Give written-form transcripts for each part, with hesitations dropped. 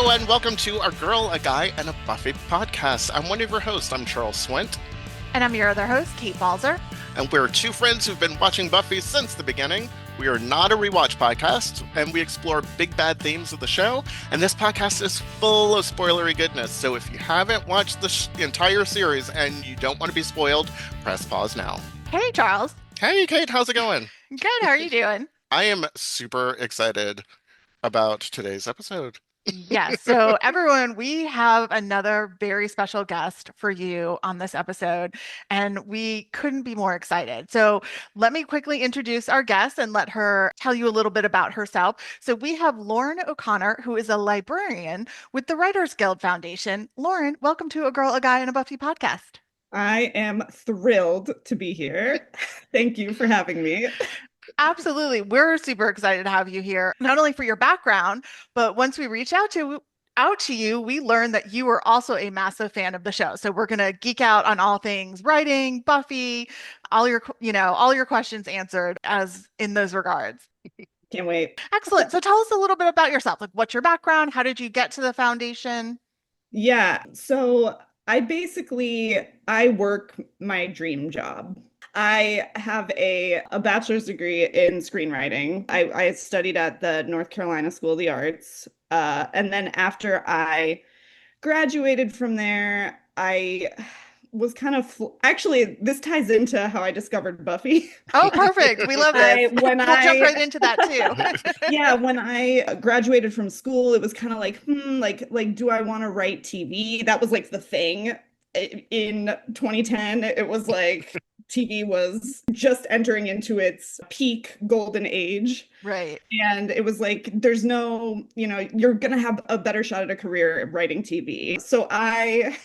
Hello and welcome to A Girl, a Guy, and a Buffy podcast. I'm one of your hosts. I'm Charles Swint. And I'm your other host, Kate Balzer. And we're two friends who've been watching Buffy since the beginning. We are not a rewatch podcast, and we explore big bad themes of the show. And this podcast is full of spoilery goodness. So if you haven't watched the entire series and you don't want to be spoiled, press pause now. Hey, Charles. Hey, Kate. How's it going? Good. How are you doing? I am super excited about today's episode. Yes. So everyone, we have another very special guest for you on this episode, and we couldn't be more excited. So let me quickly introduce our guest and let her tell you a little bit about herself. So we have Lauren O'Connor, who is a librarian with the Writers Guild Foundation. Lauren, welcome to A Girl, a Guy, and a Buffy podcast. I am thrilled to be here. Thank you for having me. Absolutely. We're super excited to have you here, not only for your background, but once we reach out to you, we learned that you are also a massive fan of the show. So we're going to geek out on all things writing, Buffy, all your questions answered as in those regards. Can't wait. Excellent. So tell us a little bit about yourself. Like, what's your background? How did you get to the foundation? Yeah. So I work my dream job. I have a bachelor's degree in screenwriting. I studied at the North Carolina School of the Arts. And then after I graduated from there, I was actually, this ties into how I discovered Buffy. Oh, perfect. We love this. We'll jump right into that too. Yeah, when I graduated from school, it was kind of like, do I want to write TV? That was like the thing. In 2010, it was like TV was just entering into its peak golden age. Right. And it was like, there's no, you're going to have a better shot at a career writing TV. So I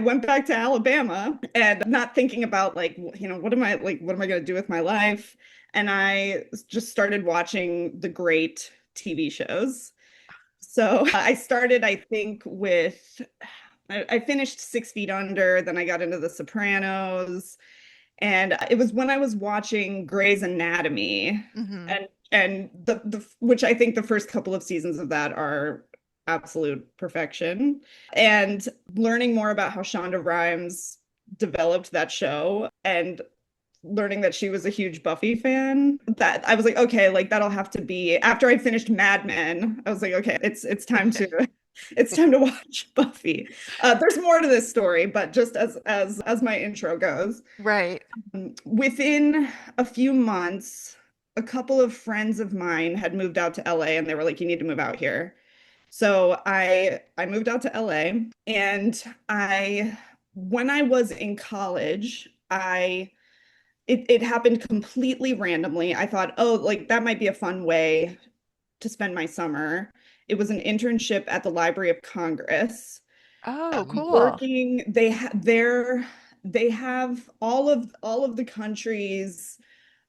went back to Alabama and not thinking about what am I going to do with my life? And I just started watching the great TV shows. So I started, I think, with I finished 6 Feet Under, then I got into The Sopranos, and it was when I was watching Grey's Anatomy, mm-hmm. and which I think the first couple of seasons of that are absolute perfection, and learning more about how Shonda Rhimes developed that show and learning that she was a huge Buffy fan, that I was like, okay, like that'll have to be after I finished Mad Men. I was like, okay, it's time to watch Buffy. There's more to this story, but just as my intro goes, right. Within a few months, a couple of friends of mine had moved out to LA, and they were like, "You need to move out here." So I moved out to LA, and when I was in college, it happened completely randomly. I thought, oh, like that might be a fun way to spend my summer. It was an internship at the Library of Congress. Oh, cool. Working, they have all of the country's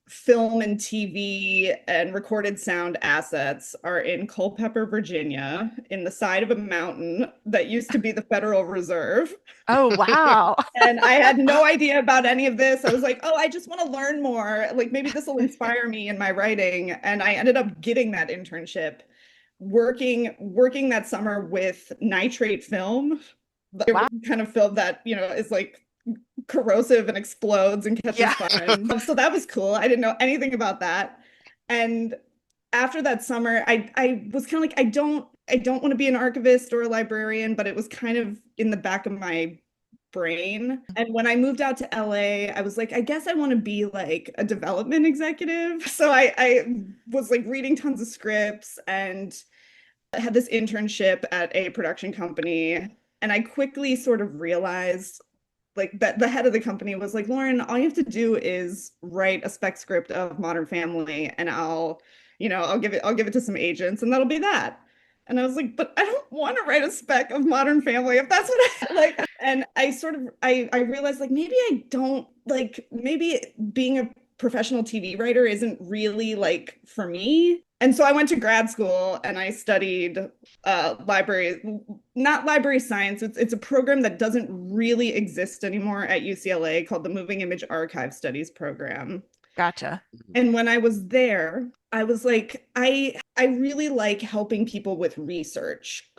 film and TV and recorded sound assets are in Culpeper, Virginia, in the side of a mountain that used to be the Federal Reserve. Oh, wow. And I had no idea about any of this. I was like, oh, I just want to learn more. Like maybe this will inspire me in my writing. And I ended up getting that internship, working that summer with nitrate film. Wow. Kind of film that, is like corrosive and explodes and catches fire. So that was cool. I didn't know anything about that. And after that summer, I was kind of like, I don't want to be an archivist or a librarian, but it was kind of in the back of my brain. And when I moved out to LA, I was like, I guess I want to be like a development executive. So I was like reading tons of scripts and I had this internship at a production company. And I quickly sort of realized like that the head of the company was like, Lauren, all you have to do is write a spec script of Modern Family and I'll give it to some agents and that'll be that. And I was like, but I don't want to write a spec of Modern Family if that's what I like. And I realized like maybe being a professional TV writer isn't really like for me. And so I went to grad school and I studied not library science. It's a program that doesn't really exist anymore at UCLA called the Moving Image Archive Studies program. Gotcha. And when I was there, I was like, I I really like helping people with research,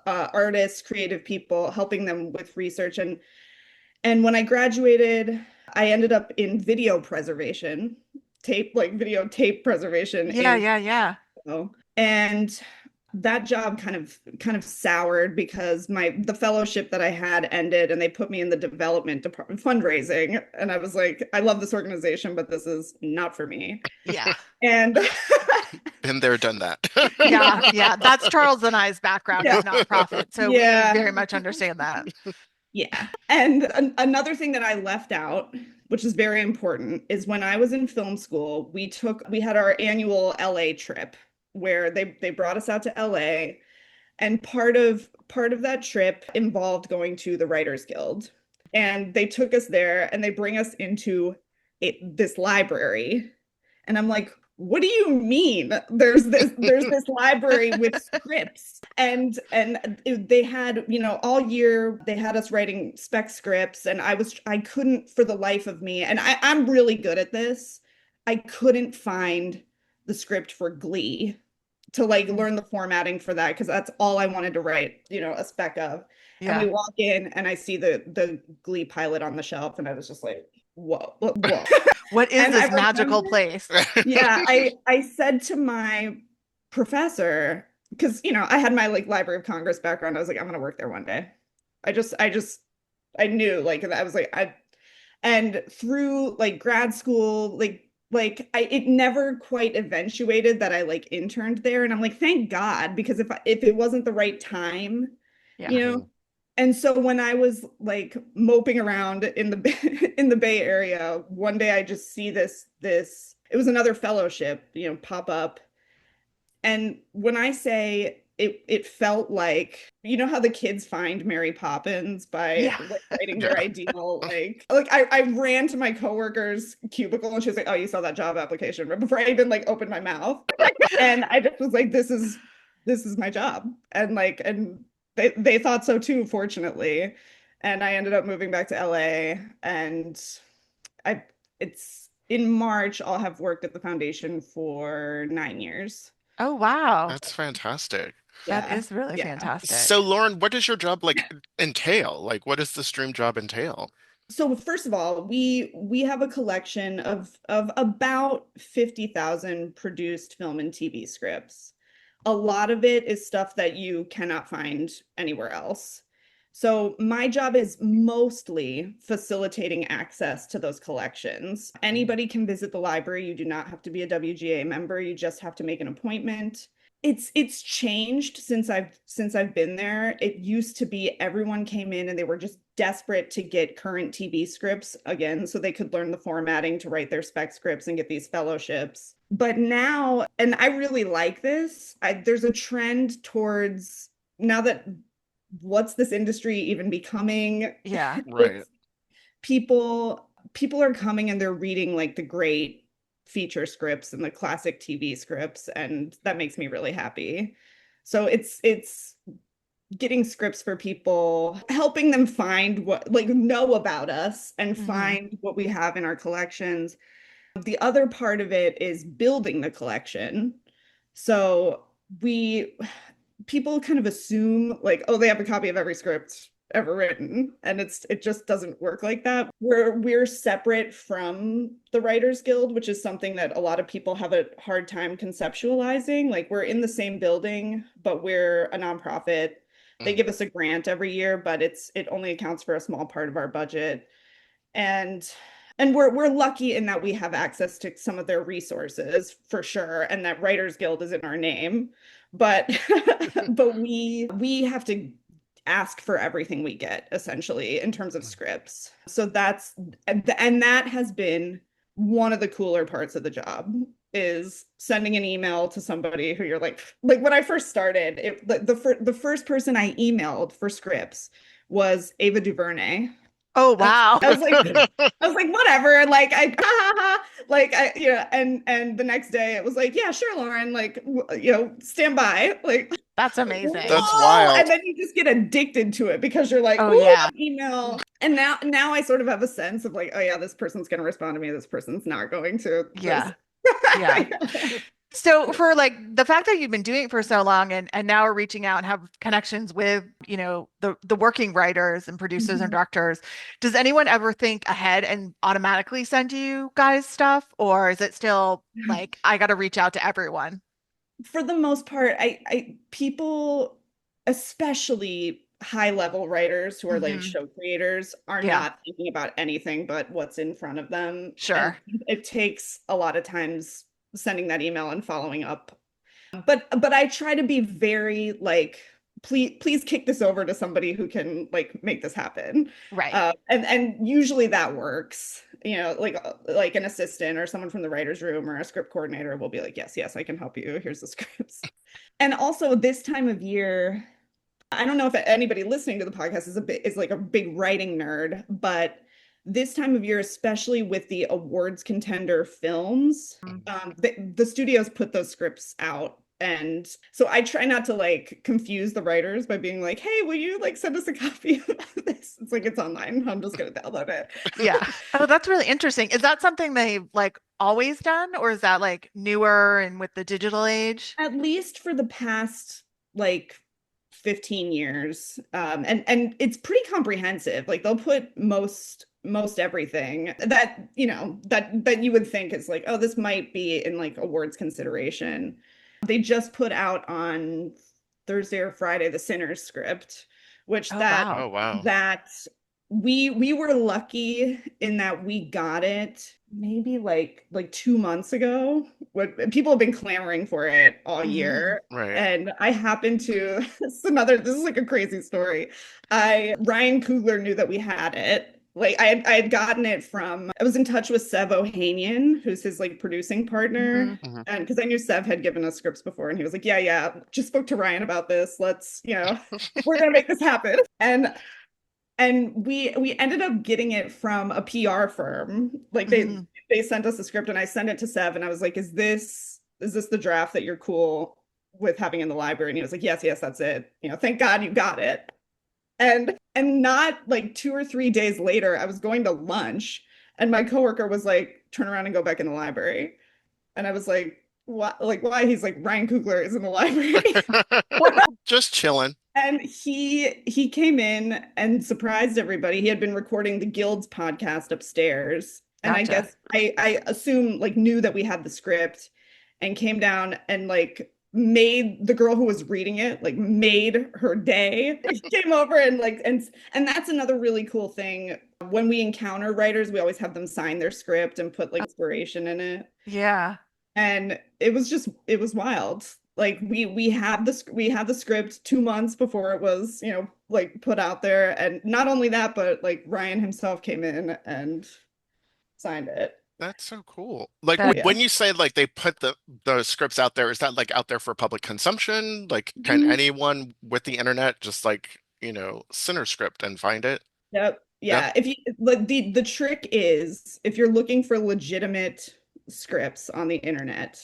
artists, creative people, helping them with research. And when I graduated, I ended up in video preservation, video tape preservation Yeah, in, yeah, yeah. and that job kind of soured because the fellowship that I had ended and they put me in the development department, fundraising, and I was like, I love this organization, but this is not for me. Yeah. And Been there, done that. Yeah, yeah. That's Charles and I's background Yeah. in nonprofit. So we Yeah. very much understand that. Yeah. And another thing that I left out, which is very important, is when I was in film school, we had our annual LA trip where they brought us out to LA, and part of that trip involved going to the Writers Guild. And they took us there and they bring us into this library. And I'm like, what do you mean? There's this library with scripts, and they had, all year they had us writing spec scripts, and I couldn't for the life of me, and I'm really good at this. I couldn't find the script for Glee to learn the formatting for that, because that's all I wanted to write, a spec of. Yeah. And we walk in and I see the Glee pilot on the shelf, and I was just like, whoa. What is this magical place? Yeah, I said to my professor, because I had my Library of Congress background, I was like, I'm gonna work there one day. I knew, I was like, and through grad school, it never quite eventuated that I interned there, and I'm like, thank God, because if it wasn't the right time, Yeah. And so when I was moping around in the Bay Area, one day I just see this it was another fellowship, pop up. And when I say it felt like, how the kids find Mary Poppins by writing their ideal, I ran to my coworker's cubicle and she was like, oh, you saw that job application, right before I even opened my mouth. And I just was like, this is my job. And they thought so too, fortunately. And I ended up moving back to LA, and it's in March, I'll have worked at the foundation for 9 years. Oh, wow. That's fantastic. That is really fantastic. So, Lauren, what does your job entail? What does this dream job entail? So first of all, we have a collection of about 50,000 produced film and TV scripts. A lot of it is stuff that you cannot find anywhere else. So my job is mostly facilitating access to those collections. Anybody can visit the library. You do not have to be a WGA member. You just have to make an appointment. It's changed since I've been there. It used to be everyone came in and they were just desperate to get current TV scripts again, so they could learn the formatting to write their spec scripts and get these fellowships. But now, and I really like this, there's a trend towards, now that what's this industry even becoming? Yeah. Right. People are coming and they're reading the great feature scripts and the classic TV scripts, and that makes me really happy. So it's getting scripts for people, helping them find what know about us and find what we have in our collections. The other part of it is building the collection. So people kind of assume oh, they have a copy of every script ever written, and it just doesn't work like that. We're separate from the Writers Guild, which is something that a lot of people have a hard time conceptualizing. We're in the same building, but we're a nonprofit. They give us a grant every year, but it only accounts for a small part of our budget. And we're lucky in that we have access to some of their resources for sure, and that Writers Guild is in our name. But but we have to ask for everything we get, essentially, in terms of scripts. So and that has been one of the cooler parts of the job, is sending an email to somebody who you're like when I first started, the first person I emailed for scripts was Ava DuVernay. Oh, wow. I was like, whatever. And the next day it was like, yeah, sure, Lauren, stand by. That's amazing. That's wild. And then you just get addicted to it because you're like, oh yeah, email. And now I sort of have a sense of oh yeah, this person's going to respond to me. This person's not going to. Yeah. Yeah. So for like the fact that you've been doing it for so long and now are reaching out and have connections with, the working writers and producers and Mhm. directors, does anyone ever think ahead and automatically send you guys stuff? Or is it still like I got to reach out to everyone? For the most part, I people, especially high level writers who are like Hmm. show creators, are Yeah, not thinking about anything but what's in front of them. And sure. it takes a lot of times sending that email and following up. But I try to be very like, please kick this over to somebody who can like make this happen. Right. And usually that works. Like an assistant or someone from the writer's room or a script coordinator will be like, yes, I can help you. Here's the scripts. And also this time of year, I don't know if anybody listening to the podcast is like a big writing nerd, but this time of year, especially with the awards contender films, the studios put those scripts out. And so I try not to like confuse the writers by being like, hey, will you like send us a copy of this? It's like it's online. I'm just gonna download it. Yeah. Oh, that's really interesting. Is that something they've like always done, or is that like newer and with the digital age? At least for the past like 15 years. And it's pretty comprehensive. Like they'll put most everything that that you would think is like, oh, this might be in like awards consideration. They just put out on Thursday or Friday the Sinner's script, which Oh, that wow. Oh, wow. that we were lucky in that we got it maybe like 2 months ago. What people have been clamoring for it all Hmm. year. Right. And I happened to this is like a crazy story. I Ryan Coogler knew that we had it. Like I had gotten it from I was in touch with Sev Ohanian, who's his like producing partner. Hmm. Mhm. And because I knew Sev had given us scripts before, and he was like, yeah, just spoke to Ryan about this. Let's, we're gonna make this happen. And we ended up getting it from a PR firm. Like Hmm. they sent us a script and I sent it to Sev and I was like, is this the draft that you're cool with having in the library? And he was like, yes, that's it. Thank God you got it. And not like 2 or 3 days later, I was going to lunch and my coworker was like, turn around and go back in the library. And I was like, what? Like, why? He's like, Ryan Coogler is in the library. Just chilling. And he came in and surprised everybody. He had been recording the Guild's podcast upstairs. And I Gotcha. guess I assume like knew that we had the script and came down and like made the girl who was reading it like made her day. She came over and like and that's another really cool thing. When we encounter writers, we always have them sign their script and put like inspiration in it. Yeah. And it was wild. Like we had the script 2 months before it was like put out there, and not only that, but like Ryan himself came in and signed it. That's so cool. Like That Yeah. when you say like they put the scripts out there, is that like out there for public consumption? Like can Mhm. anyone with the internet just like, center script and find it? Yep. Yeah. Yeah, if you like the trick is if you're looking for legitimate scripts on the internet.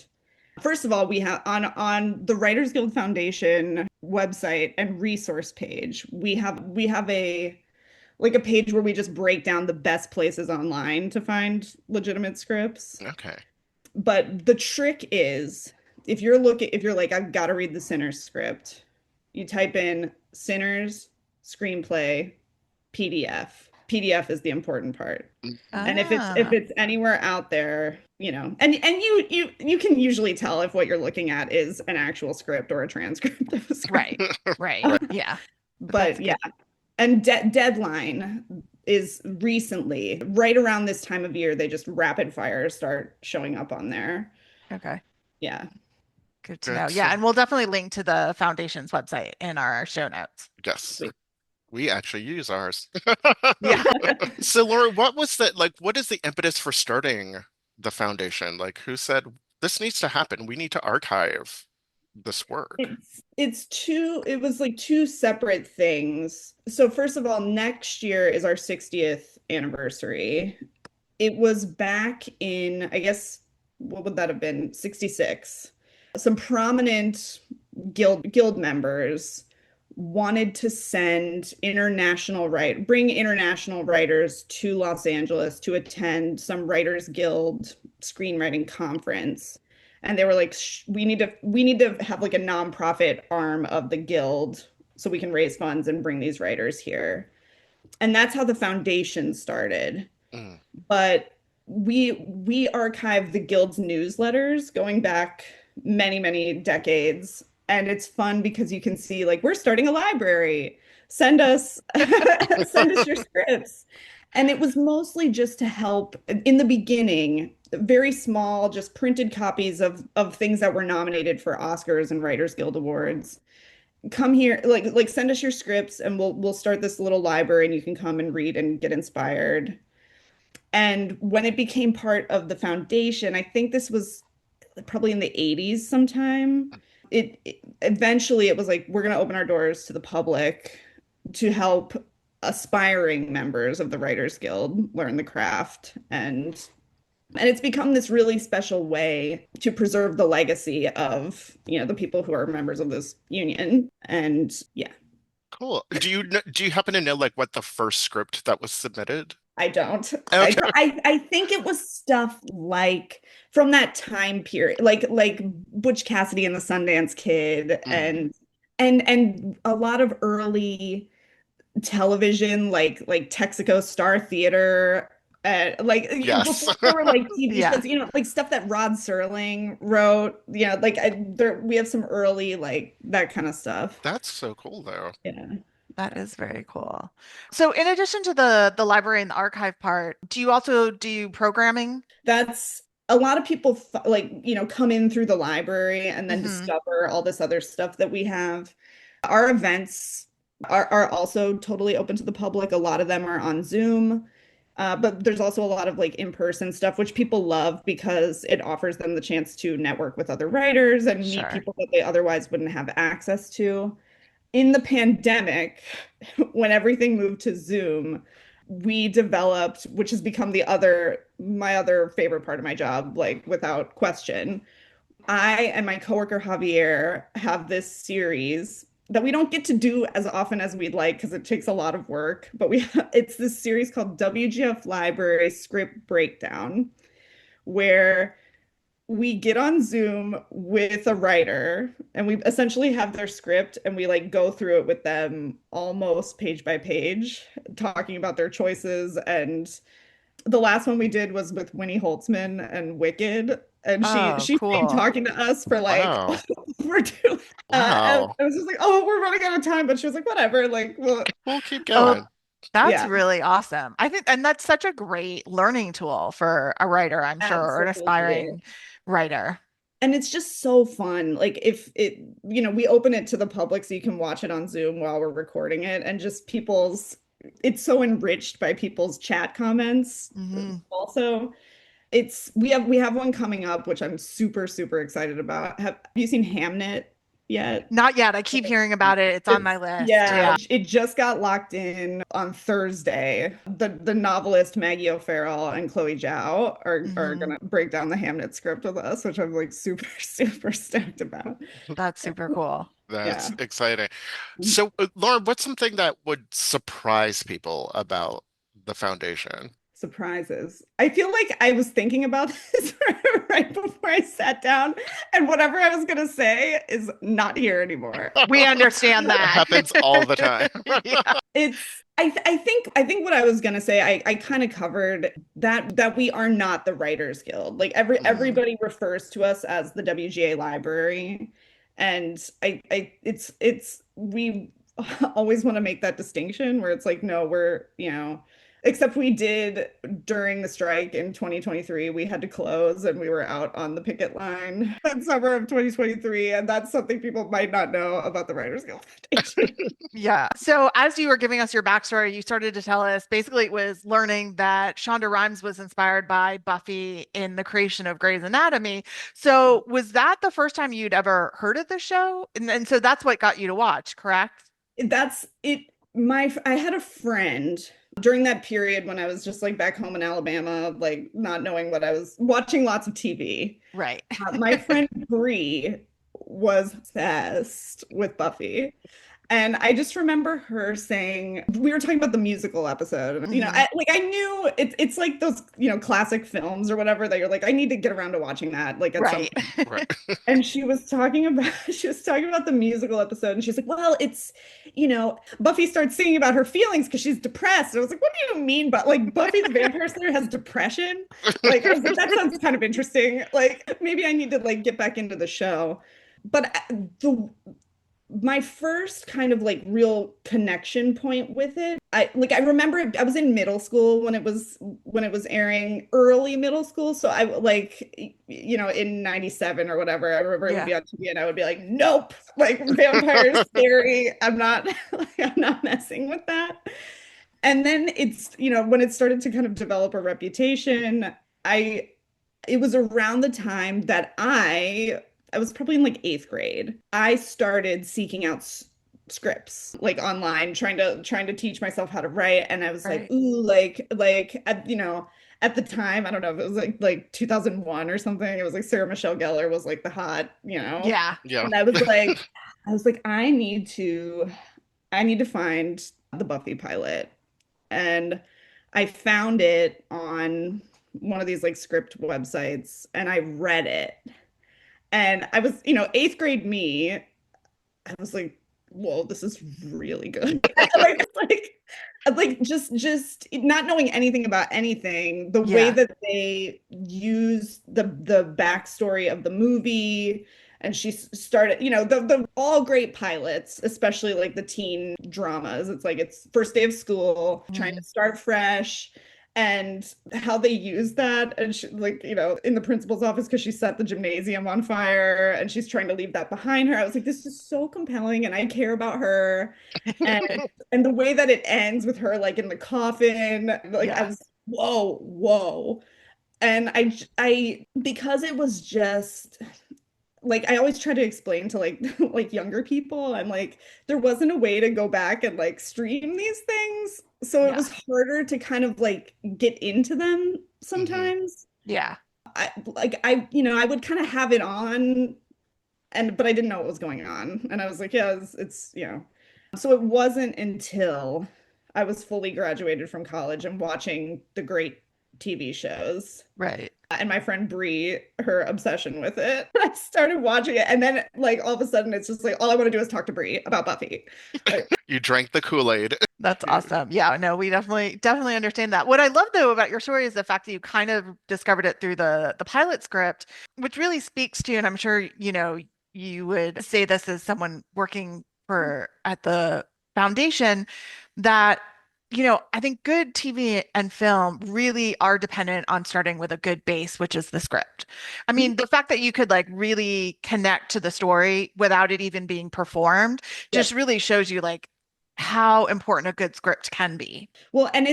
First of all, we have on the Writers Guild Foundation website and resource page, we have a page where we just break down the best places online to find legitimate scripts. Okay. But the trick is if you're like, I've got to read the Sinners script, you type in Sinners screenplay PDF. PDF is the important part. And if ah, it's anywhere out there, and you can usually tell if what you're looking at is an actual script or a transcript of a right. script. Right. Yeah. That's But yeah, good. and Deadline is recently, right around this time of year, they just rapid fire start showing up on there. Okay. Yeah. Good to know. Good. Yeah, So and we'll definitely link to the foundation's website in our show notes. yes, Sweet. we actually use ours. Yeah. So Laura, what is the impetus for starting the foundation? Like who said this needs to happen? We need to archive this work. It was like two separate things. So first of all, next year is our 60th anniversary. It was back in, I guess, what would that have been? 66. Some prominent guild members wanted to bring international writers to Los Angeles to attend some Writers Guild screenwriting conference. And they were like, we need to have like a nonprofit arm of the guild so we can raise funds and bring these writers here. And that's how the foundation started. Mm. But we archive the guild's newsletters going back many, many decades. And it's fun because you can see like we're starting a library. Send us send us your scripts. And it was mostly just to help in the beginning, very small, just printed copies of things that were nominated for Oscars and Writers Guild Awards. Come here, like send us your scripts and we'll start this little library and you can come and read and get inspired. And when it became part of the foundation, I think this was probably in the 80s sometime. It eventually it was like we're going to open our doors to the public to help aspiring members of the Writers Guild learn the craft, and it's become this really special way to preserve the legacy of, the people who are members of this union. And yeah. Cool. Do you happen to know like what the first script that was submitted? I don't. Okay. I think it was stuff like from that time period, like Butch Cassidy and the Sundance Kid, and a lot of early television, like Texaco Star Theater, Yes. before there were like TV Yeah. shows, like stuff that Rod Serling wrote. We have some early like that kind of stuff. That's so cool though. Yeah. That is very cool. So in addition to the library and the archive part, do you also do programming? That's a lot of people come in through the library and then Mhm. discover all this other stuff that we have. Our events are also totally open to the public. A lot of them are on Zoom. But there's also a lot of like in-person stuff, which people love because it offers them the chance to network with other writers and meet Sure. people that they otherwise wouldn't have access to. In the pandemic, when everything moved to Zoom, we developed, which has become my other favorite part of my job, like without question. I and my coworker Javier have this series that we don't get to do as often as we'd like because it takes a lot of work, but it's this series called WGF Library Script Breakdown, where we get on Zoom with a writer and we essentially have their script and we like go through it with them almost page by page, talking about their choices. And the last one we did was with Winnie Holtzman and Wicked. And she cool. stayed talking to us for like Wow. we're doing. Wow. I was just like, oh, we're running out of time. But she was like, whatever. Like, well, We'll keep going. That's yeah. really awesome. I think, and that's such a great learning tool for a writer, I'm sure, or an Absolutely. aspiring writer. And it's just so fun. Like if it, we open it to the public so you can watch it on Zoom while we're recording it, and just it's so enriched by people's chat comments. Mhm. Also, we have one coming up, which I'm super, super excited about. Have you seen Hamnet yet? Not yet. I keep hearing about it. It's on my list. Yeah, it just got locked in on Thursday. The novelist Maggie O'Farrell and Chloe Zhao are gonna break down the Hamnet script with us, which I'm like super, super stoked about. That's super cool. That's Yeah. exciting. So, Lauren, what's something that would surprise people about the foundation? Surprises. I feel like I was thinking about this right before I sat down, and whatever I was gonna say is not here anymore. We understand It that. happens all the time. Yeah. I think what I was gonna say, I kind of covered that we are not the Writers Guild. Like everybody refers to us as the WGA Library, and we always want to make that distinction where it's like, no, we're, except we did during the strike in 2023, we had to close and we were out on the picket line in summer of 2023. And that's something people might not know about the Writers Guild Foundation. Yeah. So as you were giving us your backstory, you started to tell us basically it was learning that Shonda Rhimes was inspired by Buffy in the creation of Grey's Anatomy. So was that the first time you'd ever heard of the show? And so that's what got you to watch, correct? That's it. I had a friend during that period when I was just like back home in Alabama, like not knowing what I was watching, lots of TV. Right. My friend Bree was obsessed with Buffy. And I just remember her saying, we were talking about the musical episode, and I knew it's like those, classic films or whatever that you're like, I need to get around to watching that, like at some Right. point. Right. And she was talking about the musical episode, and she's like, well, it's, Buffy starts singing about her feelings because she's depressed. And I was like, what do you mean? But like Buffy the Vampire Slayer has depression? Like, I was like, that sounds kind of interesting. Like maybe I need to like get back into the show. But my first kind of like real connection point with it, I remember I was in middle school when it was airing, early middle school. So I like, in 97 or whatever, I remember it would be on TV and I would be like, nope, like vampires scary. I'm not I'm not messing with that. And then it's, when it started to kind of develop a reputation, it was around the time that I was probably in like 8th grade. I started seeking out scripts like online, trying to teach myself how to write. And I was like, ooh, like at the time, I don't know if it was like 2001 or something. It was like Sarah Michelle Gellar was like the hot, Yeah. Yeah. And I was like, I need to find the Buffy pilot. And I found it on one of these like script websites, and I read it. And I was, 8th grade me, I was like, whoa, this is really good. like just not knowing anything about anything, the way that they use the backstory of the movie. And she started, the all great pilots, especially like the teen dramas. It's like it's first day of school, trying to start fresh. And how they use that, and she, like, in the principal's office because she set the gymnasium on fire and she's trying to leave that behind her. I was like, this is so compelling, and I care about her. And the way that it ends with her like in the coffin, like I was, whoa. And I because it was just like, I always try to explain to like like younger people, and like there wasn't a way to go back and like stream these things, so it was harder to kind of like get into them sometimes. I would kind of have it on, but I didn't know what was going on, and I was like, yeah, it's so it wasn't until I was fully graduated from college and watching the great TV shows, and my friend Bree, her obsession with it, I started watching it, and then like all of a sudden it's just like all I want to do is talk to Bree about Buffy. You drank the Kool-Aid. That's awesome. Yeah, no, we definitely understand that. What I love though about your story is the fact that you kind of discovered it through the pilot script, which really speaks to, and I'm sure you would say this as someone working at the foundation, that I think good TV and film really are dependent on starting with a good base, which is the script. I mean, the fact that you could like really connect to the story without it even being performed just really shows you like how important a good script can be. Well, and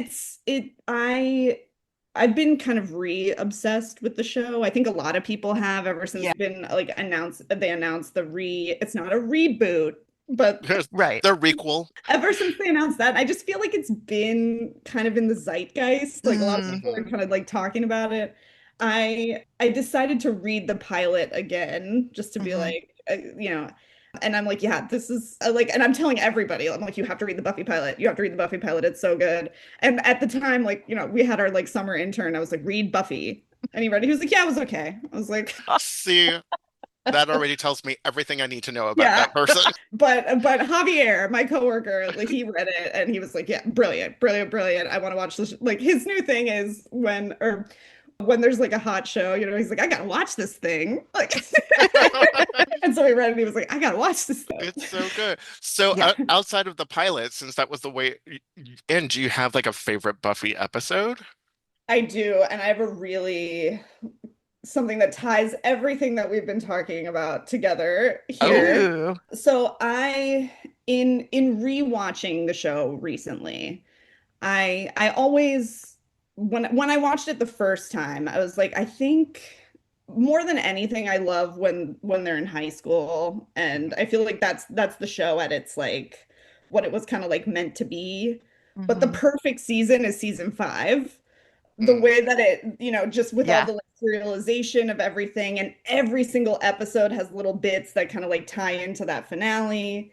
I've been kind of re-obsessed with the show. I think a lot of people have ever since it's been like announced it's not a reboot, but the requel. Ever since they announced that, I just feel like it's been kind of in the zeitgeist. Like a lot of people are kind of like talking about it. I decided to read the pilot again just to be like, and I'm like, yeah, this is and I'm telling everybody, I'm like, you have to read the Buffy pilot. You have to read the Buffy pilot. It's so good. And at the time, like, we had our like summer intern. I was like, read Buffy. And he read it. He was like, yeah, it was okay. I was like, see. That already tells me everything I need to know about that person. But Javier, my coworker, like he read it and he was like, yeah, brilliant. I want to watch this. Like his new thing is when there's like a hot show, he's like, I gotta watch this thing. Like and so he read it and he was like, I gotta watch this thing. It's so good. So outside of the pilot, since that was the way in, do you have like a favorite Buffy episode? I do, and I have something that ties everything that we've been talking about together here. Ooh. So in rewatching the show recently, I always, when I watched it the first time, I was like, I think more than anything, I love when they're in high school, and I feel like that's the show at its like what it was kind of like meant to be. But the perfect season is season 5. The way that it, just with all the like, serialization of everything, and every single episode has little bits that kind of like tie into that finale.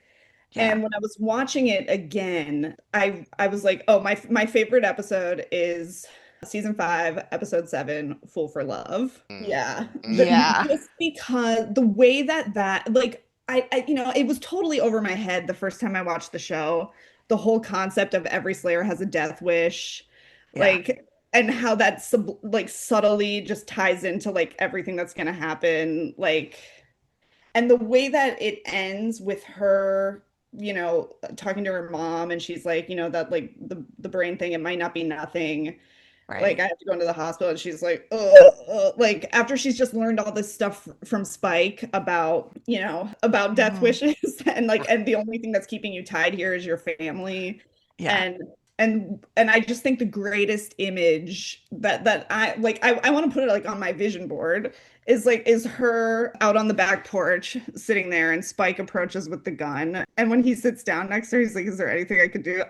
Yeah. And when I was watching it again, I was like, oh, my favorite episode is season 5, episode 7, Fool for Love. Yeah. Yeah. Just because the way that like it was totally over my head the first time I watched the show. The whole concept of every Slayer has a death wish, Yeah. like, and how that like subtly just ties into like everything that's gonna happen, like, and the way that it ends with her, talking to her mom, and she's like, that like the brain thing, it might not be nothing. Right. Like I have to go into the hospital, and she's like, like after she's just learned all this stuff from Spike about, about death wishes and like, and the only thing that's keeping you tied here is your family. Yeah. And I just think the greatest image that I like, I want to put it like on my vision board is her out on the back porch sitting there, and Spike approaches with the gun, and when he sits down next to her, he's like, is there anything I could do?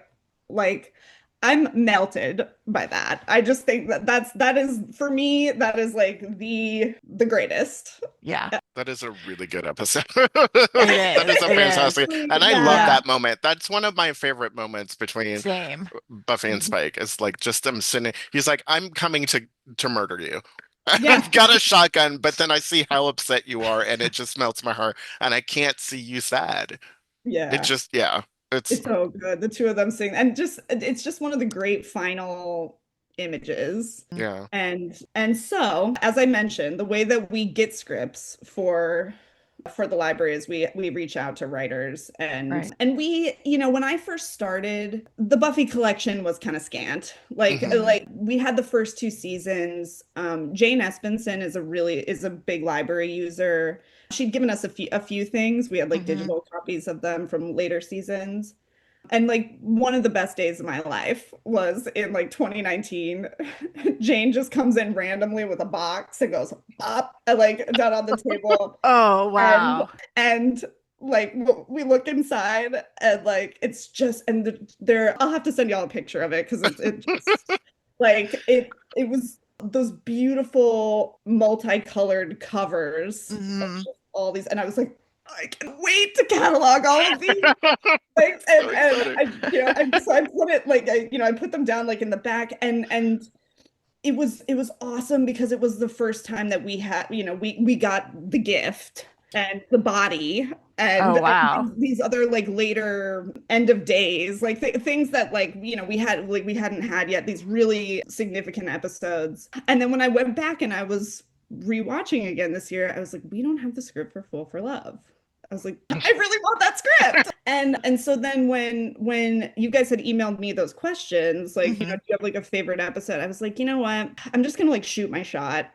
Like, I'm melted by that. I just think that is for me, that is like the greatest. Yeah. That is a really good episode. It That is a fantastic, and I love Yeah. that moment. That's one of my favorite moments between Same. Buffy and Spike. It's like just them sitting. He's like, "I'm coming to murder you. Yeah. I've got a shotgun, but then I see how upset you are, and it just melts my heart, and I can't see you sad. It Yeah. just, yeah, it's It's so good. The two of them sing, and just it's just one of the great final images. yeah, And so, as I mentioned, the way that we get scripts for the library is we reach out to writers, and Right. and we, when I first started, the Buffy collection was kind of scant. Like Mhm. like we had the first 2 seasons. Jane Espenson is a big library user. She'd given us a few things. We had like digital copies of them from later seasons. And like one of the best days of my life was in like 2019. Jane just comes in randomly with a box and goes up and like down on the table. Oh, wow. And like we look inside, and like it's just, and there, I'll have to send y'all a picture of it because it just like it was those beautiful multicolored covers of just all these, and I was like, I can't wait to catalog all of these. Like, So and so I put it like, I put them down like in the back, and it was awesome because it was the first time that we had, we got the gift and the body, and, Oh, wow. and these other like later end of days, like things that like, we hadn't had yet, these really significant episodes. And then when I went back and I was rewatching again this year, I was like, we don't have the script for Fool for Love. I was like, I really want that script. And so then when you guys had emailed me those questions, like, do you have like a favorite episode? I was like, you know what? I'm just gonna like shoot my shot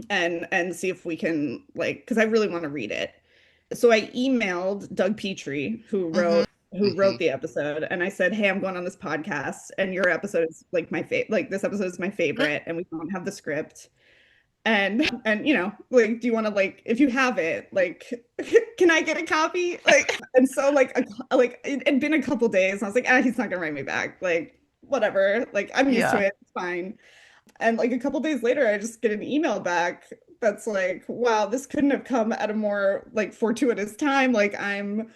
and see if we can, like, because I really want to read it. So I emailed Doug Petrie, who wrote the episode, and I said, hey, I'm going on this podcast, and your episode is like my favorite, like this episode is my favorite, and we don't have the script. And like, do you want to, like, if you have it, like, can I get a copy? Like, and so like it had been a couple days, and I was like, he's not gonna write me back, like, whatever, like, I'm used to it, it's fine. And like a couple days later, I just get an email back that's like, wow, this couldn't have come at a more like fortuitous time. Like, I'm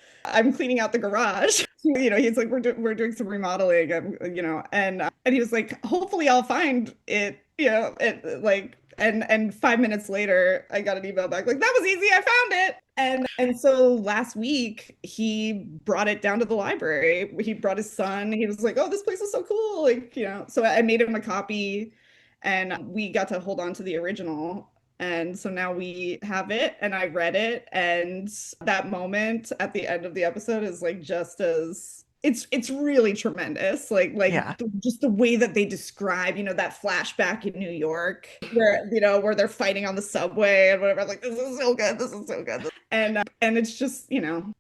cleaning out the garage. He's like, we're doing some remodeling, and he was like, hopefully I'll find it, like, and 5 minutes later, I got an email back like, that was easy, I found it. And so last week he brought it down to the library. He brought his son. He was like, oh, this place is so cool, like, so I made him a copy, and we got to hold on to the original. And so now we have it, and I read it, and that moment at the end of the episode is like just as it's really tremendous. Like just the way that they describe, that flashback in New York where they're fighting on the subway and whatever. Like, this is so good. This is so good. And it's just,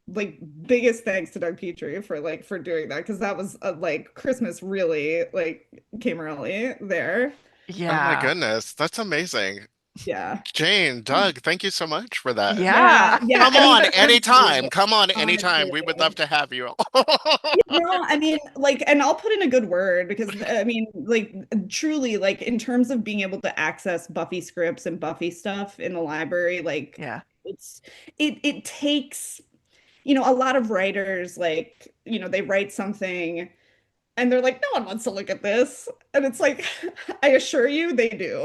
like, biggest thanks to Doug Petrie for doing that, because that was like Christmas really like came early there. Yeah. Oh my goodness, that's amazing. Yeah. Jane, Doug, thank you so much for that. Yeah. Come on anytime. Come on anytime. We would love to have you. I mean, like, and I'll put in a good word, because I mean, like, truly, like, in terms of being able to access Buffy scripts and Buffy stuff in the library, like, Yeah. it takes, a lot of writers, like, they write something and they're like, no one wants to look at this. And it's like, I assure you they do.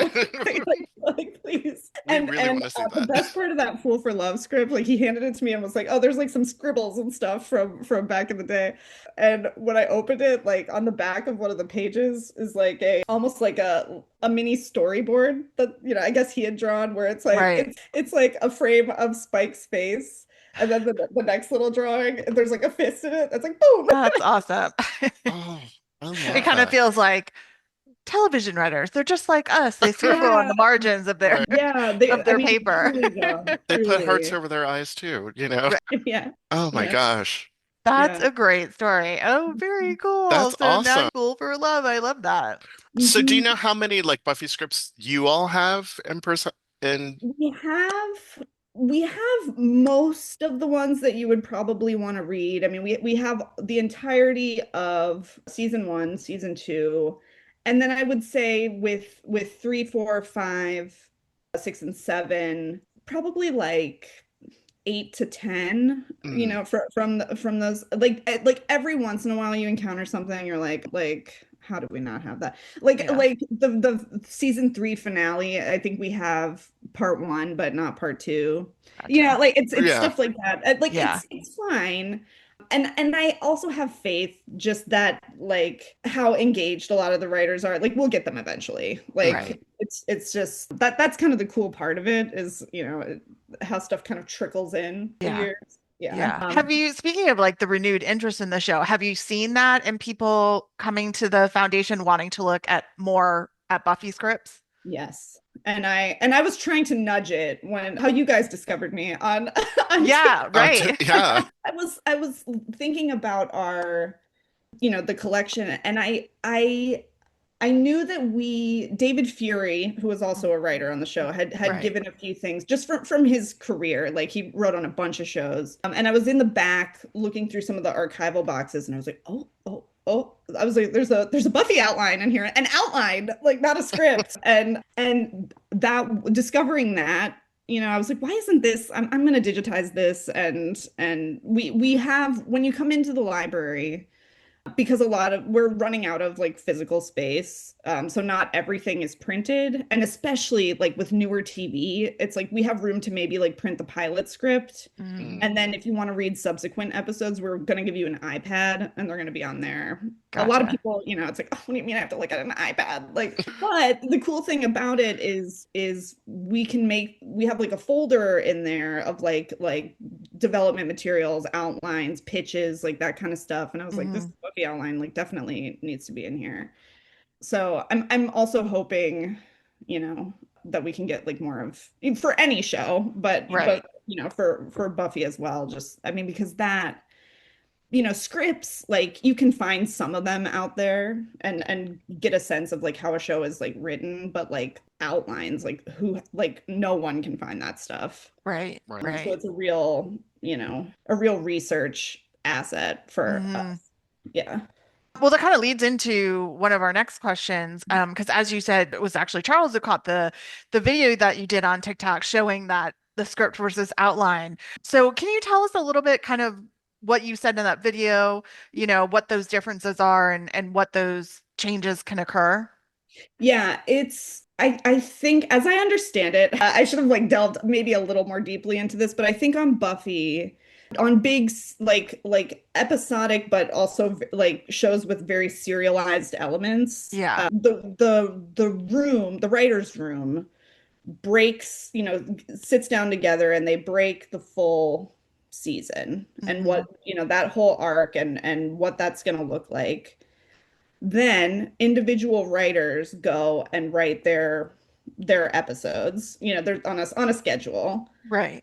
Like, please. We And really want to see the that. best part of that Fool for Love script, like he handed it to me and was like, oh, there's like some scribbles and stuff from back in the day. And when I opened it, like on the back of one of the pages is like almost like a mini storyboard that, I guess he had drawn, where it's like Right. it's like a frame of Spike's face. And then the next little drawing, there's like a fist in it. That's like, boom. That's awesome. Oh, I It love kind of that. feels like television writers. They're just like us. They scribble on the Yeah. margins of their Right. Yeah, of I their mean, paper. truly though, They put hearts truly. over their eyes too, you know? Right. Yeah, Oh my yeah, gosh. That's yeah. a great story. Oh, very cool. That's So now awesome. Fool for Love. I love that. So do you Mhm. know how many like Buffy scripts you all have in person in We have most of the ones that you would probably want to read. I mean, we have the entirety of season one, season two, and then I would say with three, four, five, six, and seven, probably like 8 to 10, mm, from those, like every once in a while you encounter something you're like how do we not have that, Yeah. like the season three finale. I think we have part one but not part two. Gotcha. Like it's yeah. stuff like that. Like Yeah. it's fine. And I also have faith just that, like, how engaged a lot of the writers are. Like, we'll get them eventually. Right. Like, it's just that's kind of the cool part of it, is, how stuff kind of trickles in the Yeah. years. Yeah. Yeah. Have you, speaking of like the renewed interest in the show, have you seen that in people coming to the foundation wanting to look at more at Buffy scripts? Yes. And I was trying to nudge it when how you guys discovered me on on Yeah, right. Yeah. I was thinking about our, the collection, and I knew that David Fury, who was also a writer on the show, had Right. given a few things just from his career. Like, he wrote on a bunch of shows. And I was in the back looking through some of the archival boxes, and I was like, oh, oh, oh. I was like, there's a Buffy outline in here, an outline, like, not a script. And that, discovering that, I was like, why isn't this? I'm gonna digitize this, and we have, when you come into the library, because we're running out of, like, physical space, so not everything is printed, and especially like with newer TV, it's like we have room to maybe like print the pilot script, Mm, Mm, and then if you want to read subsequent episodes, we're going to give you an iPad and they're going to be on there. A lot of gotcha. people, it's like, oh, what do you mean I have to look at an iPad? Like, but the cool thing about it is we have like a folder in there of like development materials, outlines, pitches, like that kind of stuff. And I was like, this Hmm. Buffy outline like definitely needs to be in here. So I'm also hoping, that we can get like more of, for any show, but Right. for Buffy as well. Just, I mean, because that, scripts, like, you can find some of them out there and get a sense of like how a show is like written, but like outlines, like no one can find that stuff. Right. right. So Right. it's a real research asset for Hmm. us. Yeah. Well, that kind of leads into one of our next questions. Because as you said, it was actually Charles who caught the video that you did on TikTok showing that the script versus outline. So can you tell us a little bit kind of what you said in that video, what those differences are and what those changes can occur? Yeah, I think, as I understand it, I should have like delved maybe a little more deeply into this, but I think on Buffy, on big like episodic, but also like shows with very serialized elements, Yeah. the writer's room breaks, sits down together and they break the full season and Hmm. what, that whole arc and what that's going to look like. Then individual writers go and write their episodes. They're on a schedule. Right.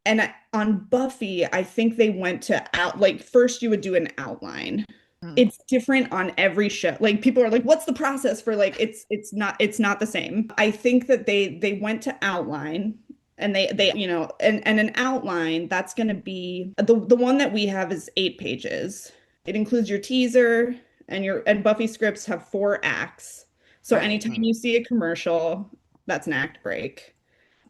And on Buffy, I think they went to out, like, first you would do an outline. Mm. It's different on every show. Like, people are like, what's the process for, like, it's not the same. I think that they went to outline, and they and an outline, that's going to be the one that we have is 8 pages. It includes your teaser, and Buffy scripts have 4 acts. So Right. anytime Mm, you see a commercial, that's an act break.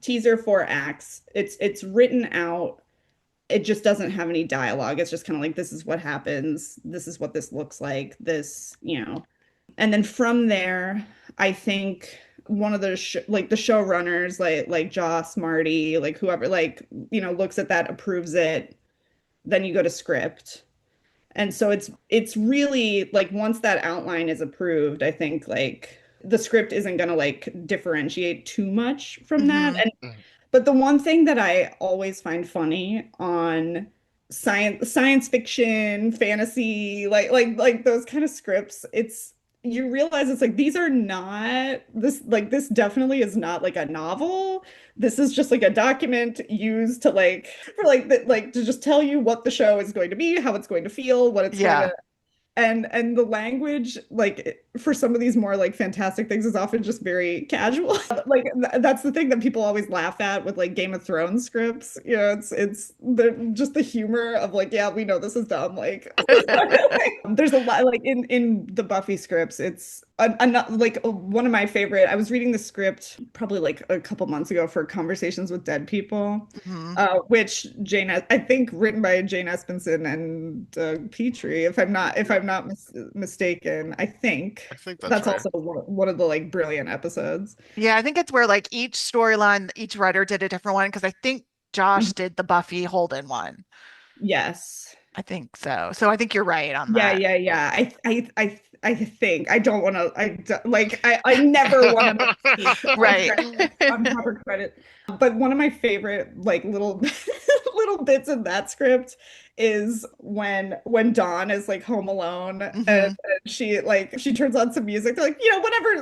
Teaser, 4 acts. It's written out it just doesn't have any dialogue. It's just kind of like, this is what happens, this is what this looks like, this, and then from there, I think one of the like the showrunners, like Joss, Marty, like whoever, like, looks at that, approves it, then you go to script. And so it's really like, once that outline is approved, I think like the script isn't going to like differentiate too much from that. And but the one thing that I always find funny on science fiction, fantasy, like those kind of scripts, you realize it's like, these are not this definitely is not like a novel. This is just like a document used to like for like to just tell you what the show is going to be, how it's going to feel, what it's going to, and the language, like for some of these more like fantastic things, is often just very casual. Like that's the thing that people always laugh at with like Game of Thrones scripts. It's just the humor of like, yeah, we know this is dumb. Like, there's a lot like in the Buffy scripts. It's like one of my favorite. I was reading the script probably like a couple months ago for Conversations with Dead People, which I think written by Jane Espenson and Doug Petrie, if I'm not mistaken. I think that's right. Also one of the like brilliant episodes. Yeah, I think it's where like each storyline, each writer did a different one, because I think Josh did the Buffy Holden one. Yes. I think so. So I think you're right on that. Yeah. I think I don't want to. I never want to right on proper credit. But one of my favorite like little bits of that script is when Dawn is like home alone, and she turns on some music. They're like,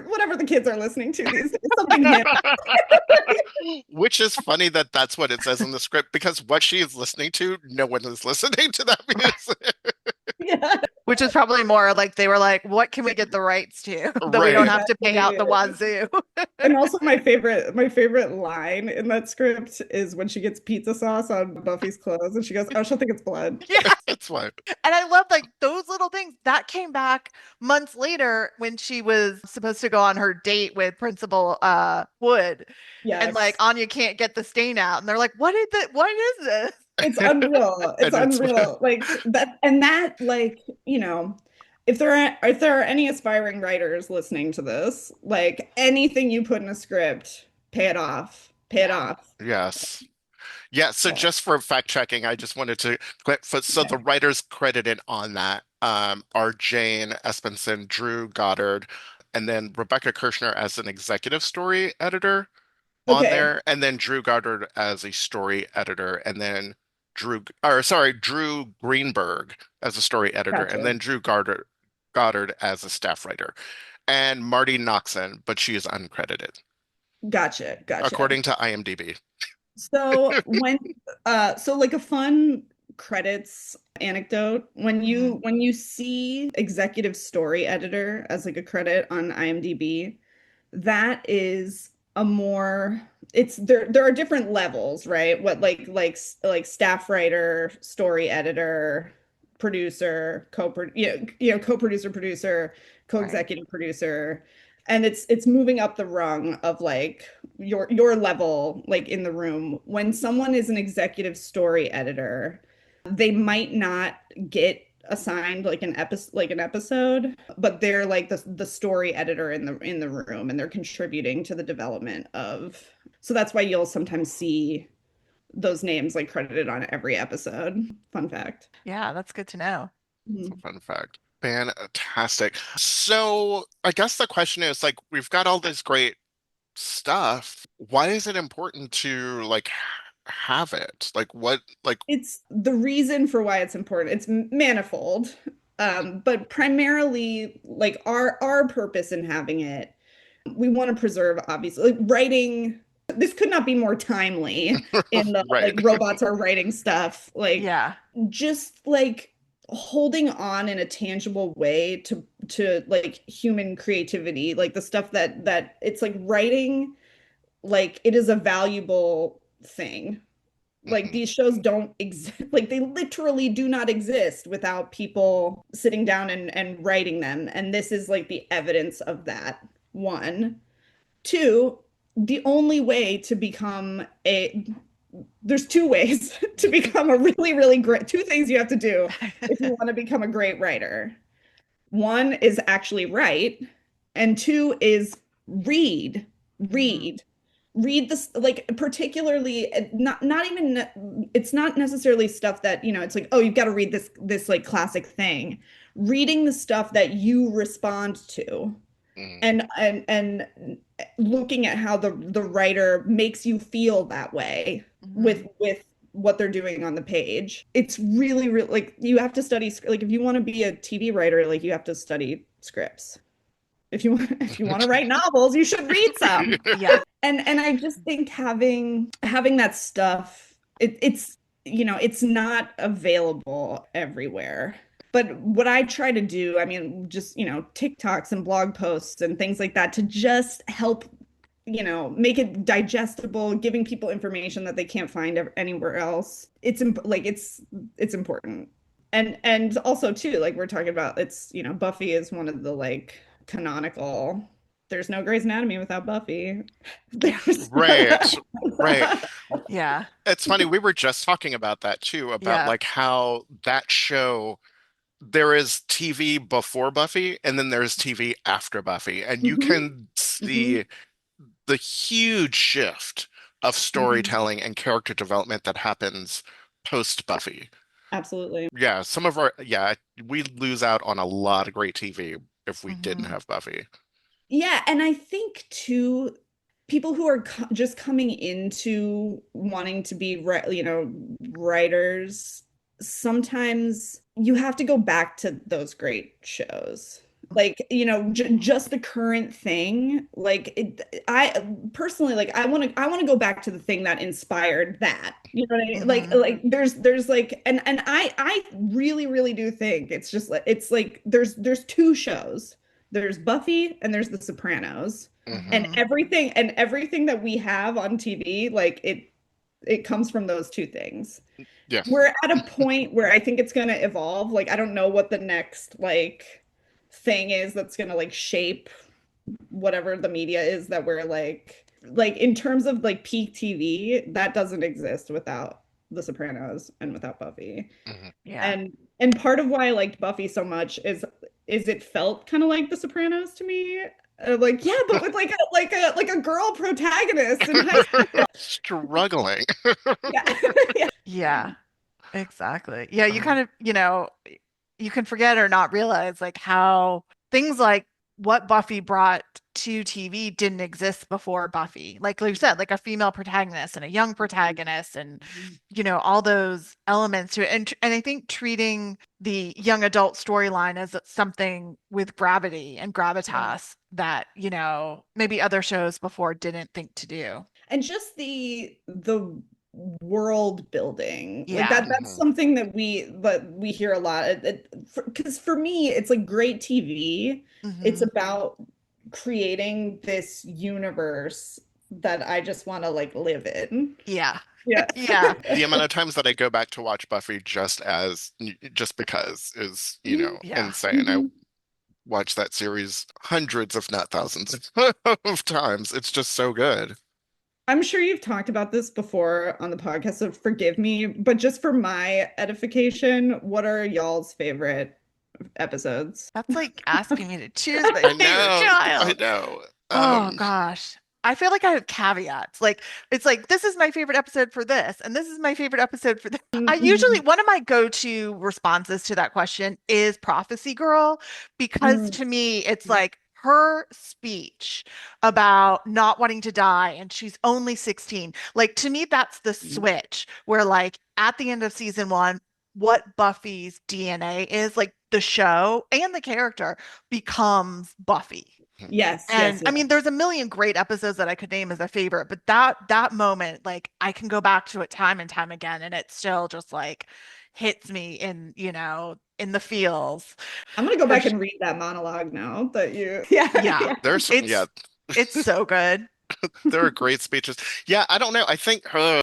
whatever the kids are listening to these days, something hip. Which is funny that's what it says in the script, because what she is listening to, no one is listening to that music. Yeah. Which is probably more like they were like, what can we get the rights to that we don't have to pay out the wazoo? And also my favorite line in that script is when she gets pizza sauce on Buffy's clothes and she goes, oh, she'll think it's blood. Yeah. That's fine. And I love like those little things that came back months later when she was supposed to go on her date with Principal Wood. Yes. And like, Anya can't get the stain out. And they're like, what is this? It's unreal. It's unreal. Like that, and that, like, if there are any aspiring writers listening to this, like anything you put in a script, pay it off. Yes. Yeah. So just for fact checking, I just wanted to so the writers credited on that are Jane Espenson, Drew Goddard, and then Rebecca Kirshner as an executive story editor on there, and then Drew Goddard as a story editor, and then Drew Greenberg as a story editor, and then Drew Goddard as a staff writer, and Marty Noxon, but she is uncredited. Gotcha. According to IMDb. So so like a fun credits anecdote, when you see executive story editor as like a credit on IMDb, that is a more, there are different levels, right? What like staff writer, story editor, producer, co-producer, producer, co-executive producer, and it's moving up the rung of like your level, like in the room. When someone is an executive story editor, they might not get assigned like an episode, but they're like the story editor in the room, and they're contributing to the development of. So that's why you'll sometimes see those names like credited on every episode. Fun fact. Yeah, that's good to know. That's a fun fact. Fantastic. So I guess the question is, like, we've got all this great stuff. Why is it important to like have it? Like what, like it's the reason for why it's important. It's manifold. But primarily like our purpose in having it, we want to preserve, obviously, like writing. This could not be more timely in the like robots are writing stuff. Like, just like holding on in a tangible way to like human creativity, like the stuff that it's like writing, like it is a valuable thing. Like these shows don't exist, like they literally do not exist without people sitting down and writing them. And this is like the evidence of that. One. Two, the only way to become there's two ways to become a really, really great, two things you have to do if you want to become a great writer. One is actually write, and two is read. Read. Read this, like, particularly not even, it's not necessarily stuff that, it's like, oh, you've got to read this like classic thing. Reading the stuff that you respond to, and looking at how the writer makes you feel that way with what they're doing on the page. It's really, really, like, you have to study, like, if you want to be a TV writer, like, you have to study scripts. If you want to write novels, you should read some. Yeah. And I just think having that stuff, it's it's not available everywhere. But what I try to do, I mean, just, TikToks and blog posts and things like that to just help, make it digestible, giving people information that they can't find anywhere else. It's important. And also too, like we're talking about, it's, Buffy is one of the like canonical. There's no Grey's Anatomy without Buffy. Right. Yeah. It's funny, we were just talking about that too, about like how that show, there is TV before Buffy and then there's TV after Buffy, and you can see the huge shift of storytelling and character development that happens post Buffy. Absolutely. Yeah, we lose out on a lot of great TV if we didn't have Buffy. Yeah, and I think too, people who are just coming into wanting to be, writers, sometimes you have to go back to those great shows. Like, just the current thing. Like, I personally, like, I want to go back to the thing that inspired that. You know what I mean? Like there's like, and I really, really do think it's just like, there's two shows. There's Buffy and there's The Sopranos. And everything that we have on TV, like, it comes from those two things. Yeah. We're at a point where I think it's going to evolve. Like, I don't know what the next like thing is that's going to like shape whatever the media is that we're like in terms of like peak TV, that doesn't exist without The Sopranos and without Buffy. Yeah. And part of why I liked Buffy so much is it felt kind of like The Sopranos to me. Like, yeah, but with like a girl protagonist in high school. Struggling. Yeah, exactly. Yeah, you kind of, you can forget or not realize like how things like what Buffy brought to TV didn't exist before Buffy. Like you said, like a female protagonist and a young protagonist and, all those elements to it. And I think treating the young adult storyline as something with gravity and gravitas that, maybe other shows before didn't think to do. And just the world building, Yeah. like that's something that we hear a lot, because for me it's like great TV. It's about creating this universe that I just want to like live in. Yeah. Yeah. The amount of times that I go back to watch Buffy just because is, insane. I watch that series hundreds, if not thousands of times. It's just so good. I'm sure you've talked about this before on the podcast, so forgive me, but just for my edification, what are y'all's favorite episodes? That's like asking me to choose my favorite child. I know. Oh gosh. I feel like I have caveats. Like, it's like, this is my favorite episode for this, and this is my favorite episode for this. I usually, one of my go-to responses to that question is Prophecy Girl, because to me, it's like her speech about not wanting to die, and she's only 16. Like, to me, that's the switch where, like, at the end of season 1, what Buffy's DNA is, like, the show and the character becomes Buffy. Yes. And I mean, there's a million great episodes that I could name as a favorite, but that moment, like, I can go back to it time and time again, and it still just like hits me in, in the feels. I'm gonna go back and read that monologue now that you It's so good. There are great speeches. Yeah, I don't know. I think I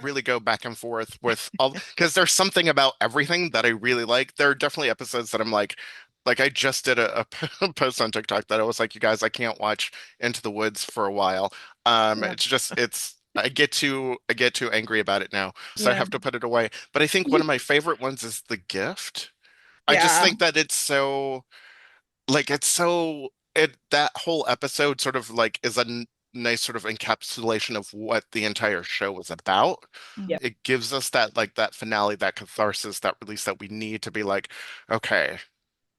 really go back and forth with all, because there's something about everything that I really like. There are definitely episodes that I'm like I just did a post on TikTok that I was like, you guys, I can't watch Into the Woods for a while. It's I get too angry about it now, so I Yeah. have to put it away. But I think one of my favorite ones is The Gift. I just Yeah. think that it's so like it's so it that whole episode sort of like is a nice sort of encapsulation of what the entire show was about. Yeah. It gives us that like that finale, that catharsis, that release that we need to be like, okay,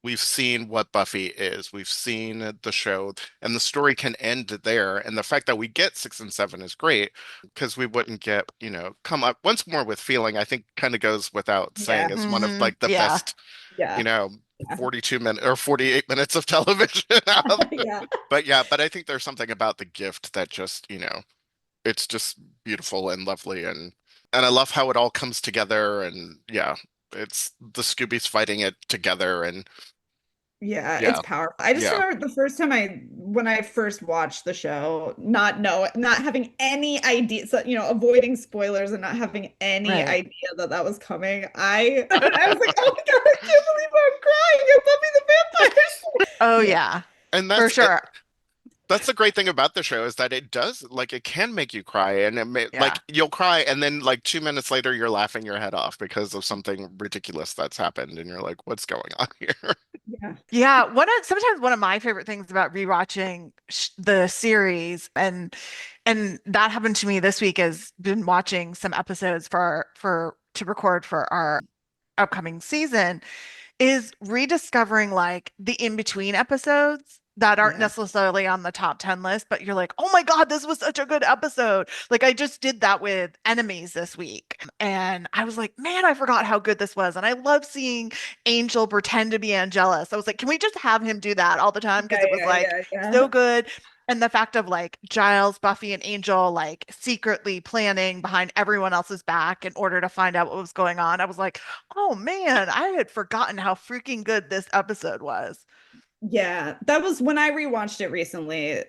we've seen what Buffy is. We've seen the show, and the story can end there. And the fact that we get 6 and 7 is great because we wouldn't get, come up once more with feeling, I think kind of goes without saying Yeah. is one of Mhm. like the Yeah. best, you Yeah. know, Yeah. 42 minutes or 48 minutes of television. Yeah. But yeah, but I think there's something about The Gift that just, it's just beautiful and lovely and I love how it all comes together and yeah, it's the Scoobies fighting it together and Yeah, it's yeah, powerful. I just yeah. remember the first time when I first watched the show, not having any idea, so, avoiding spoilers and not having any Right. idea that that was coming. I was like, oh my God, I can't believe I'm crying at Buffy the Vampire Slayer. Oh Yeah, yeah, And for sure. that's the great thing about the show is that it does like it can make you cry and Yeah. like you'll cry and then like 2 minutes later you're laughing your head off because of something ridiculous that's happened and you're like, what's going on here? yeah, Yeah, sometimes one of my favorite things about rewatching the series and that happened to me this week is been watching some episodes for to record for our upcoming season is rediscovering like the in-between episodes that aren't yeah, necessarily on the top 10 list, but you're like, oh my God, this was such a good episode. Like I just did that with Enemies this week. And I was like, man, I forgot how good this was. And I love seeing Angel pretend to be Angelus. I was like, can we just have him do that all the time? Because yeah, it was yeah, like yeah, yeah. so good. And the fact of like Giles, Buffy, and Angel like secretly planning behind everyone else's back in order to find out what was going on. I was like, oh man, I had forgotten how freaking good this episode was. Yeah, that was when I rewatched it recently.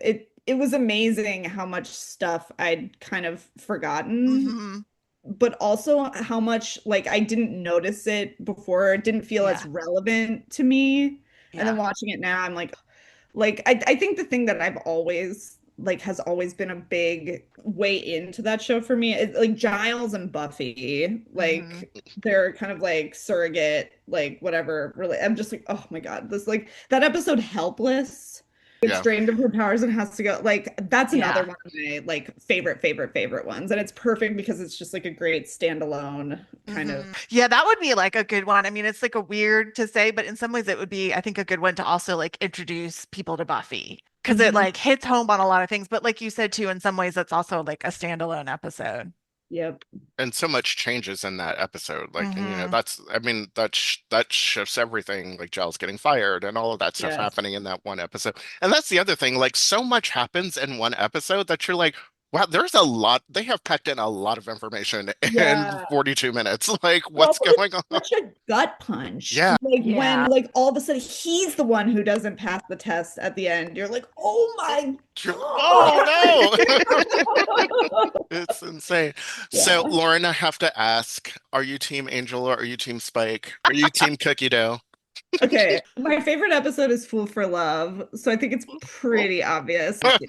It was amazing how much stuff I'd kind of forgotten, Hmm. but also how much like I didn't notice it before. It didn't feel Yeah, as relevant to me. And then yeah. watching it now, I'm like I think the thing that I've always like has always been a big way into that show for me is like Giles and Buffy. Hmm. Like they're kind of like surrogate, like whatever. Really, I'm just like, oh my God, this like that episode Helpless gets Yeah. drained of her powers and has to go. Like that's another Yeah. one of my like favorite ones. And it's perfect because it's just like a great standalone kind of Yeah, that would be like a good one. I mean, it's like a weird to say, but in some ways it would be, I think, a good one to also like introduce people to Buffy because it Mhm. like hits home on a lot of things. But like you said too, in some ways it's also like a standalone episode. Yep. And so much changes in that episode. Like, Hmm. that's, I mean, that shifts everything, like Giles getting fired and all of that stuff Yes. happening in that one episode. And that's the other thing, like, so much happens in one episode that you're like, wow, there's a lot, they have packed in a lot of information in Yeah. 42 minutes. Like, But what's also it's going on? such a gut punch. Yeah. Like when Yeah. like all of a sudden he's the one who doesn't pass the test at the end. You're like, oh my Oh no. God. It's insane. So, Yeah. Lauren, I have to ask, are you team Angel or are you team Spike? Are you team Cookie Dough? Okay. My favorite episode is Fool for Love. So I think it's pretty obvious. Like,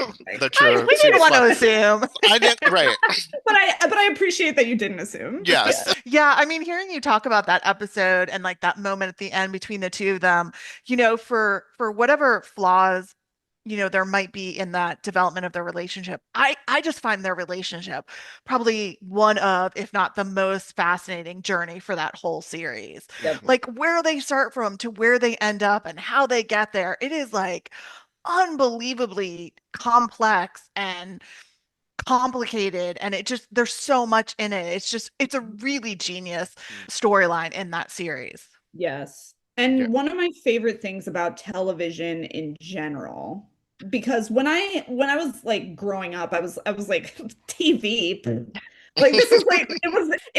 That you're We team didn't want to Spike. assume. I didn't, right. but I appreciate that you didn't assume. Yeah. Yes. Yeah, I mean, hearing you talk about that episode and like that moment at the end between the two of them, for whatever flaws, there might be in that development of their relationship. I just find their relationship probably one of, if not the most fascinating journey for that whole series. Yep. Mhm. Like where they start from to where they end up and how they get there. It is like unbelievably complex and complicated and it just there's so much in it. It's a really genius storyline in that series. Yes. Yeah. And one of my favorite things about television in general, because when I was like growing up, I was like TV. Like this is like it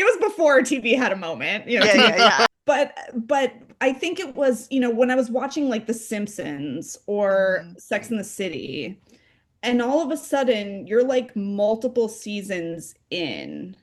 was before TV had a moment, Yeah, TV. yeah, yeah. But I think it was, when I was watching like The Simpsons or Mhm. Sex and the City, and all of a sudden you're like multiple seasons in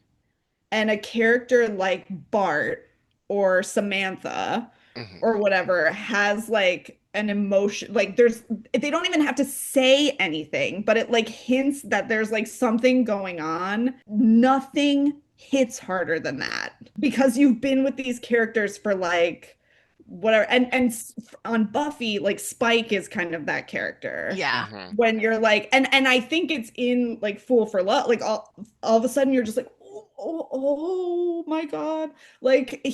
and a character like Bart or Samantha Mhm. or whatever has like an emotion, like they don't even have to say anything, but it like hints that there's like something going on. Nothing hits harder than that because you've been with these characters for like whatever. And on Buffy, like Spike is kind of that character. Yeah. Mhm. When you're like, and I think it's in like Fool for Love, like all of a sudden you're just like, oh my God. Like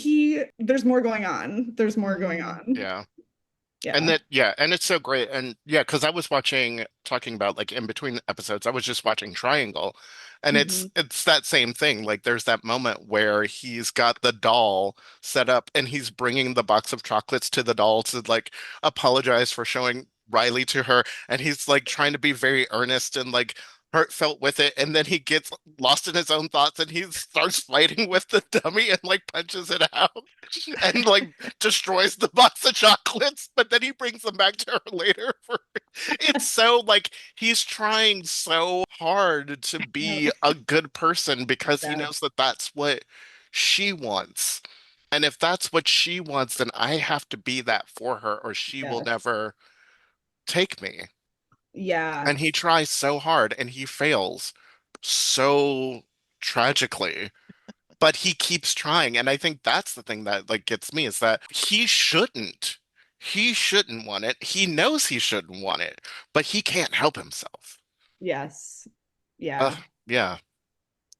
there's more going on. There's more going on. Yeah. Yeah. And it's so great. And yeah, because I was talking about like in between episodes, I was just watching Triangle, and it's that same thing. Like there's that moment where he's got the doll set up and he's bringing the box of chocolates to the doll to like apologize for showing Riley to her, and he's like trying to be very earnest and like heartfelt with it, and then he gets lost in his own thoughts and he starts fighting with the dummy and like punches it out and like destroys the box of chocolates, but then he brings them back to her later for it's so like he's trying so hard to be a good person because he knows that that's what she wants, and if that's what she wants, then I have to be that for her or she will never take me. Yeah. And he tries so hard and he fails so tragically, but he keeps trying. And I think that's the thing that like gets me is that he shouldn't want it. He knows he shouldn't want it, but he can't help himself. Yes. Yeah. Yeah.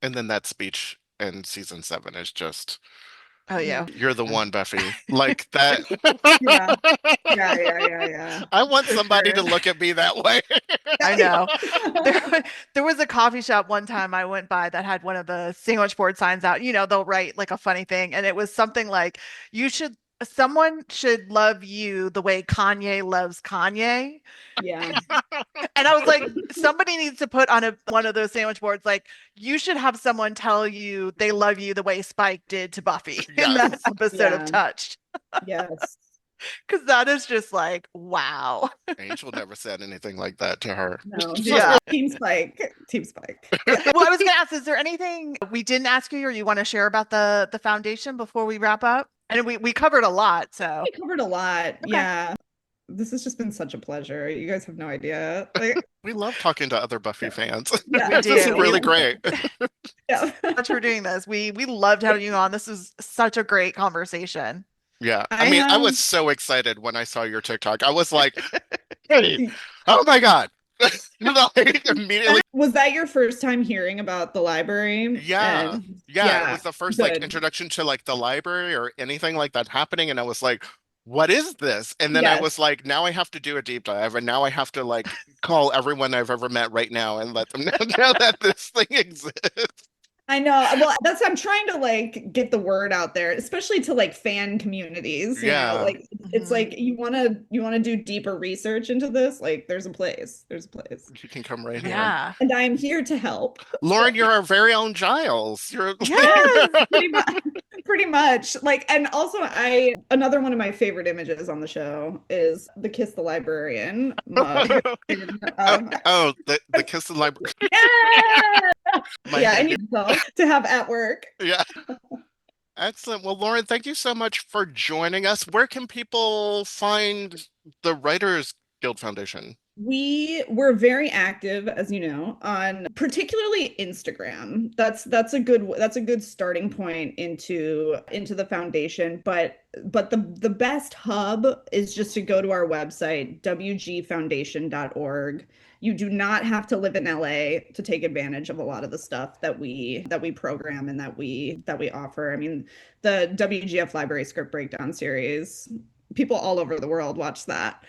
And then that speech in season 7 is just, Oh yeah. you're the one, Buffy. Like that. Yeah. I want For somebody sure. to look at me that way. I know. There was a coffee shop one time I went by that had one of the sandwich board signs out. You know, they'll write like a funny thing, and it was something like, someone should love you the way Kanye loves Kanye. Yeah. And I was like, somebody needs to put on one of those sandwich boards, like, you should have someone tell you they love you the way Spike did to Buffy in that episode of Touched. Yes. Because that is just like, wow. Angel never said anything like that to her. No. Yeah. Team Spike. Team Spike. Well, I was going to ask, is there anything we didn't ask you or you want to share about the foundation before we wrap up? And we covered a lot, so. We covered a lot. Okay. Yeah. This has just been such a pleasure. You guys have no idea. Like, We love talking to other Buffy fans. Yeah, we This is do. really great. yeah. Much for doing this. We loved having you on. This was such a great conversation. Yeah. I mean, I was so excited when I saw your TikTok. I was like, hey, oh my God. Like, immediately. Was that your first time hearing about the library? Yeah. And- Yeah. It was the first like good. introduction to like the library or anything like that happening. And I was like, what is this? And then I Yes. was like, now I have to do a deep dive. And now I have to like call everyone I've ever met right now and let them know that this thing exists. I know. Well, I'm trying to like get the word out there, especially to like fan communities. You know, like it's like you want to do deeper research into this. Like there's a place. There's a place. You can come right here. Yeah. And I'm here to help. Lauren, you're our very own Giles. You're Yes, pretty much. Like, and also another one of my favorite images on the show is the Kiss the Librarian mug. The Kiss the Library. Yeah, I need to have at work. Yeah. Excellent. Well, Lauren, thank you so much for joining us. Where can people find the Writers Guild Foundation? We're very active, as you know, on particularly Instagram. That's a good starting point into the foundation. But the best hub is just to go to our website, wgfoundation.org. You do not have to live in LA to take advantage of a lot of the stuff that we program and that we offer. I mean, the WGF Library Script Breakdown series, people all over the world watch that.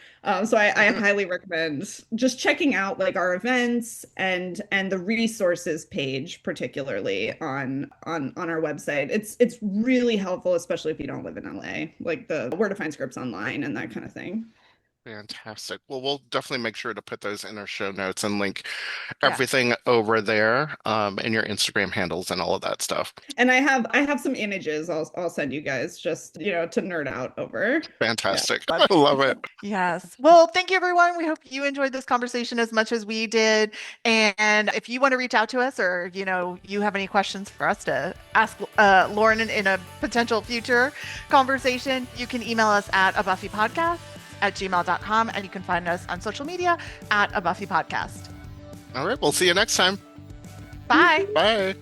So I highly recommend just checking out like our events and the resources page, particularly on our website. It's really helpful, especially if you don't live in LA, like the where to find scripts online and that kind of thing. Fantastic. Well, we'll definitely make sure to put those in our show notes and link everything over there, and your Instagram handles and all of that stuff. And I have some images I'll send you guys just, to nerd out over. Fantastic. Yeah. I love it. Yes. Well, thank you, everyone. We hope you enjoyed this conversation as much as we did. And if you want to reach out to us or, you have any questions for us to ask Lauren in a potential future conversation, you can email us at abuffypodcast @gmail.com. And you can find us on social media at A Buffy Podcast. All right, we'll see you next time. Bye. Bye.